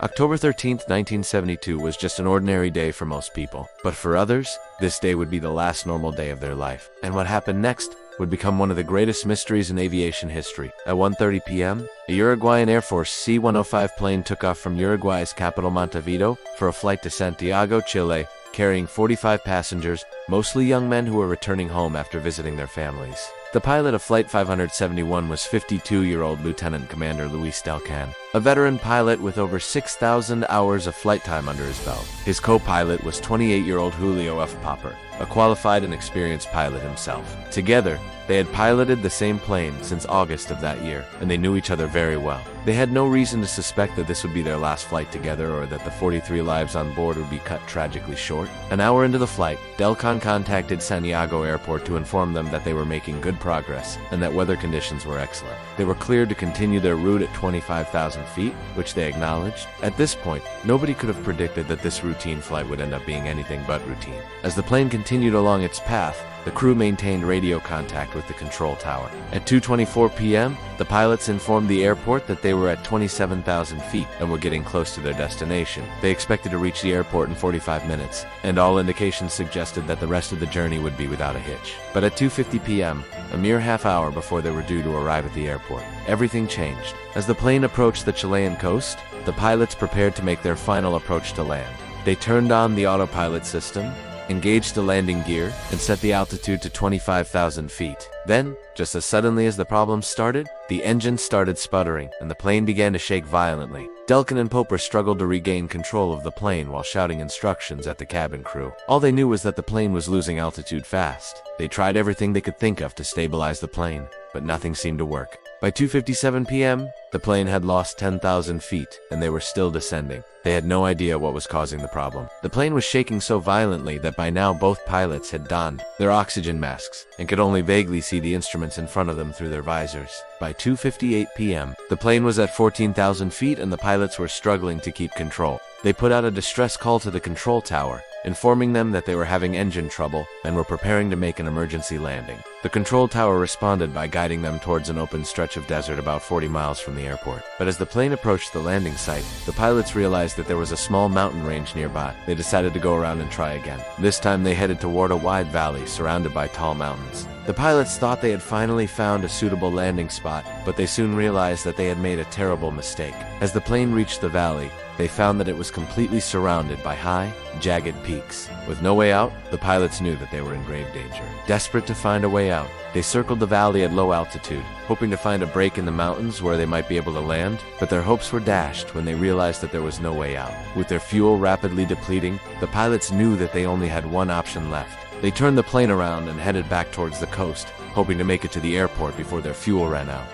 October 13th, 1972 was just an ordinary day for most people. But for others, this day would be the last normal day of their life. And what happened next would become one of the greatest mysteries in aviation history. At 1:30 p.m., a Uruguayan Air Force C-105 plane took off from Uruguay's capital Montevideo for a flight to Santiago, Chile, carrying 45 passengers, mostly young men who were returning home after visiting their families. The pilot of Flight 571 was 52-year-old Lieutenant Commander Luis Delcan, a veteran pilot with over 6,000 hours of flight time under his belt. His co-pilot was 28-year-old Julio F. Popper, a qualified and experienced pilot himself. Together, they had piloted the same plane since August of that year, and they knew each other very well. They had no reason to suspect that this would be their last flight together or that the 43 lives on board would be cut tragically short. An hour into the flight, Delcan contacted Santiago Airport to inform them that they were making good progress and that weather conditions were excellent. They were cleared to continue their route at 25,000 feet, which they acknowledged. At this point, nobody could have predicted that this routine flight would end up being anything but routine. As the plane continued along its path, the crew maintained radio contact with the control tower. At 2:24 p.m., the pilots informed the airport that they were at 27,000 feet and were getting close to their destination. They expected to reach the airport in 45 minutes, and all indications suggested that the rest of the journey would be without a hitch. But at 2:50 p.m., a mere half hour before they were due to arrive at the airport, everything changed. As the plane approached the Chilean coast, the pilots prepared to make their final approach to land. They turned on the autopilot system, engaged the landing gear, and set the altitude to 25,000 feet. Then, just as suddenly as the problem started, the engine started sputtering, and the plane began to shake violently. Delcan and Popper struggled to regain control of the plane while shouting instructions at the cabin crew. All they knew was that the plane was losing altitude fast. They tried everything they could think of to stabilize the plane, but nothing seemed to work. By 2:57 p.m., the plane had lost 10,000 feet, and they were still descending. They had no idea what was causing the problem. The plane was shaking so violently that by now both pilots had donned their oxygen masks and could only vaguely see the instruments in front of them through their visors. By 2:58 p.m., the plane was at 14,000 feet and the pilots were struggling to keep control. They put out a distress call to the control tower, informing them that they were having engine trouble and were preparing to make an emergency landing. The control tower responded by guiding them towards an open stretch of desert about 40 miles from the airport. But as the plane approached the landing site, the pilots realized that there was a small mountain range nearby. They decided to go around and try again. This time they headed toward a wide valley surrounded by tall mountains. The pilots thought they had finally found a suitable landing spot, but they soon realized that they had made a terrible mistake. As the plane reached the valley, they found that it was completely surrounded by high, jagged peaks. With no way out, the pilots knew that they were in grave danger. Desperate to find a way out, they circled the valley at low altitude, hoping to find a break in the mountains where they might be able to land, but their hopes were dashed when they realized that there was no way out. With their fuel rapidly depleting, the pilots knew that they only had one option left. They turned the plane around and headed back towards the coast, hoping to make it to the airport before their fuel ran out.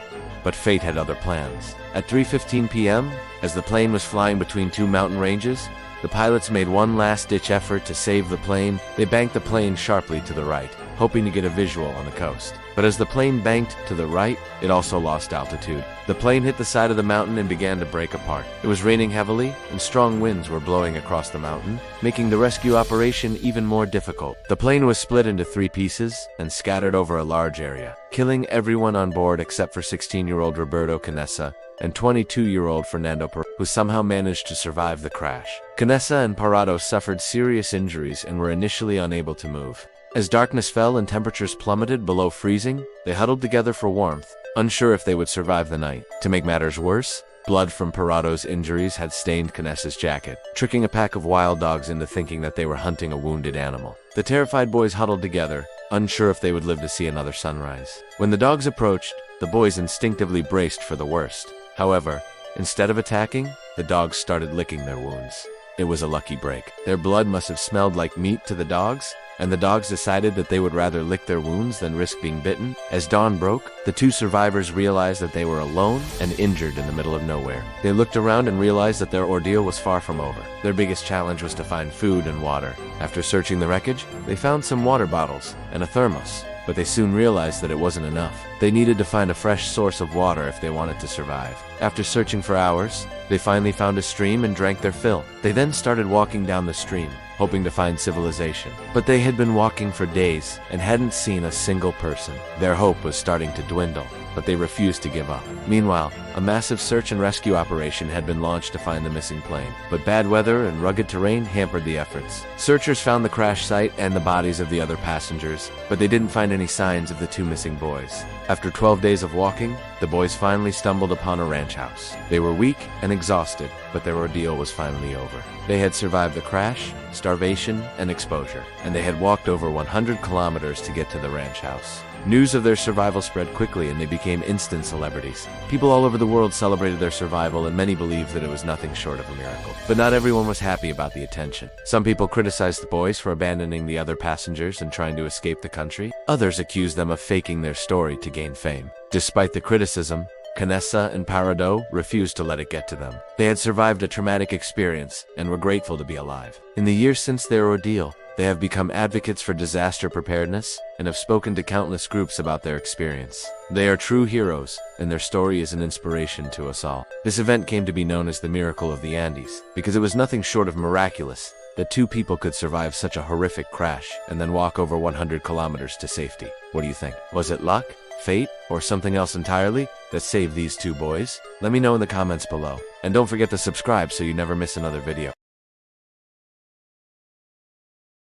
But fate had other plans. At 3:15 p.m., as the plane was flying between two mountain ranges, the pilots made one last-ditch effort to save the plane. They banked the plane sharply to the right, hoping to get a visual on the coast. But as the plane banked to the right, it also lost altitude. The plane hit the side of the mountain and began to break apart. It was raining heavily, and strong winds were blowing across the mountain, making the rescue operation even more difficult. The plane was split into 3 pieces and scattered over a large area, killing everyone on board except for 16-year-old Roberto Canessa and 22-year-old Fernando Parado, who somehow managed to survive the crash. Canessa and Parado suffered serious injuries and were initially unable to move. As darkness fell and temperatures plummeted below freezing, they huddled together for warmth, unsure if they would survive the night. To make matters worse, blood from Parado's injuries had stained Canessa's jacket, tricking a pack of wild dogs into thinking that they were hunting a wounded animal. The terrified boys huddled together, unsure if they would live to see another sunrise. When the dogs approached, the boys instinctively braced for the worst. However, instead of attacking, the dogs started licking their wounds. It was a lucky break. Their blood must have smelled like meat to the dogs, and the dogs decided that they would rather lick their wounds than risk being bitten. As dawn broke, the 2 survivors realized that they were alone and injured in the middle of nowhere. They looked around and realized that their ordeal was far from over. Their biggest challenge was to find food and water. After searching the wreckage, they found some water bottles and a thermos, but they soon realized that it wasn't enough. They needed to find a fresh source of water if they wanted to survive. After searching for hours, they finally found a stream and drank their fill. They then started walking down the stream, hoping to find civilization. But they had been walking for days and hadn't seen a single person. Their hope was starting to dwindle, but they refused to give up. Meanwhile, A massive search and rescue operation had been launched to find the missing plane, but bad weather and rugged terrain hampered the efforts. Searchers found the crash site and the bodies of the other passengers, but they didn't find any signs of the 2 missing boys. After 12 days of walking, the boys finally stumbled upon a ranch house. They were weak and exhausted, but their ordeal was finally over. They had survived the crash, starvation, and exposure, and they had walked over 100 kilometers to get to the ranch house. News of their survival spread quickly and they became instant celebrities. People all over the world celebrated their survival and many believed that it was nothing short of a miracle. But not everyone was happy about the attention. Some people criticized the boys for abandoning the other passengers and trying to escape the country. Others accused them of faking their story to gain fame. Despite the criticism, Canessa and Parado refused to let it get to them. They had survived a traumatic experience and were grateful to be alive. In the years since their ordeal, they have become advocates for disaster preparedness and have spoken to countless groups about their experience. They are true heroes, and their story is an inspiration to us all. This event came to be known as the Miracle of the Andes, because it was nothing short of miraculous that 2 people could survive such a horrific crash and then walk over 100 kilometers to safety. What do you think? Was it luck, fate, or something else entirely that saved these 2 boys? Let me know in the comments below. And don't forget to subscribe so you never miss another video.